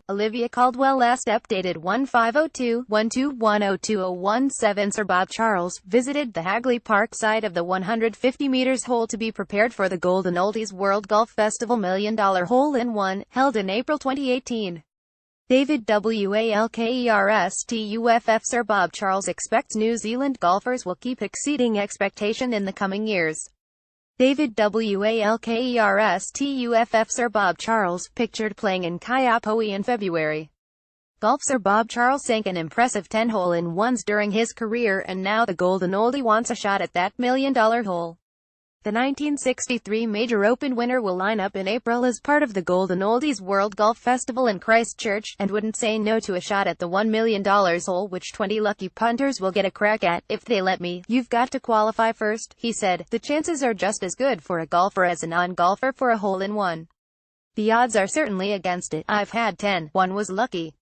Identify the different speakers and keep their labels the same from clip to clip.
Speaker 1: Olivia Caldwell Last updated 1502-12102017. Sir Bob Charles visited the Hagley Park site of the 150 meters hole to be prepared for the Golden Oldies World Golf Festival $1 Million Hole-in-One, held in April 2018. David WALKERSTUFF. Sir Bob Charles expects New Zealand golfers will keep exceeding expectation in the coming years. David WALKERSTUFF. Sir Bob Charles, pictured playing in Kaiapoi in February. Golf. Sir Bob Charles sank an impressive 10 hole-in-ones during his career, and now the Golden Oldie wants a shot at that $1 million hole. The 1963 Major Open winner will line up in April as part of the Golden Oldies World Golf Festival in Christchurch, and wouldn't say no to a shot at the $1 million hole, which 20 lucky punters will get a crack at, if they let me. You've got to qualify first, he said. The chances are just as good for a golfer as a non-golfer for a hole-in-one. The odds are certainly against it. I've had 10. One was lucky.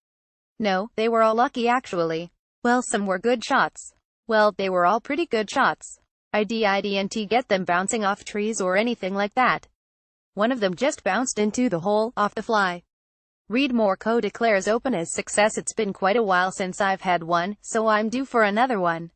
Speaker 1: No, they were all lucky actually. Well, some were good shots. Well, they were all pretty good shots. I didn't get them bouncing off trees or anything like that. One of them just bounced into the hole, off the fly. Reed Moore declares open as success. It's been quite a while since I've had one, so I'm due for another one.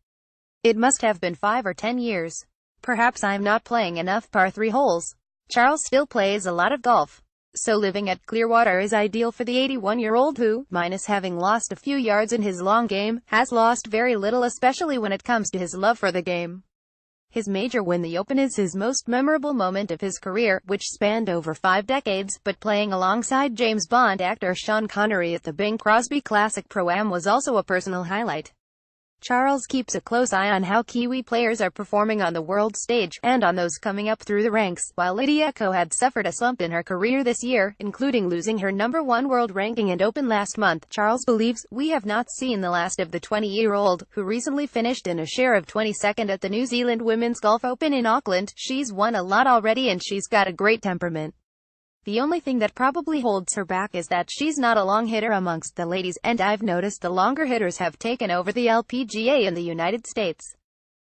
Speaker 1: It must have been 5 or 10 years. Perhaps I'm not playing enough par 3 holes. Charles still plays a lot of golf, so living at Clearwater is ideal for the 81-year-old who, minus having lost a few yards in his long game, has lost very little, especially when it comes to his love for the game. His major win, the Open, is his most memorable moment of his career, which spanned over 5 decades, but playing alongside James Bond actor Sean Connery at the Bing Crosby Classic Pro-Am was also a personal highlight. Charles keeps a close eye on how Kiwi players are performing on the world stage, and on those coming up through the ranks. While Lydia Ko had suffered a slump in her career this year, including losing her #1 world ranking and Open last month, Charles believes, we have not seen the last of the 20-year-old, who recently finished in a share of 22nd at the New Zealand Women's Golf Open in Auckland. She's won a lot already and she's got a great temperament. The only thing that probably holds her back is that she's not a long hitter amongst the ladies, and I've noticed the longer hitters have taken over the LPGA in the United States.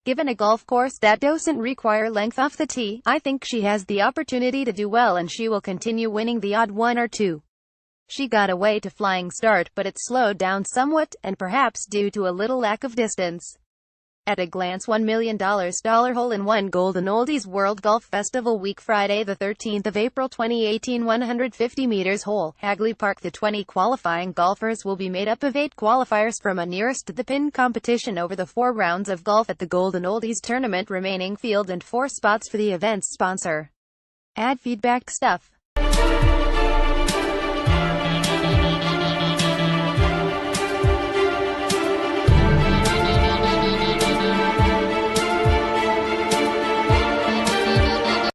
Speaker 1: Given a golf course that doesn't require length off the tee, I think she has the opportunity to do well, and she will continue winning the odd 1 or 2. She got away to flying start, but it slowed down somewhat, and perhaps due to a little lack of distance. At a glance, $1 million hole-in-one Golden Oldies World Golf Festival Week, Friday the 13th of April 2018, 150 meters hole, Hagley Park. The 20 qualifying golfers will be made up of 8 qualifiers from a nearest-to-the-pin competition over the 4 rounds of golf at the Golden Oldies tournament, remaining field and 4 spots for the event's sponsor. Add feedback stuff.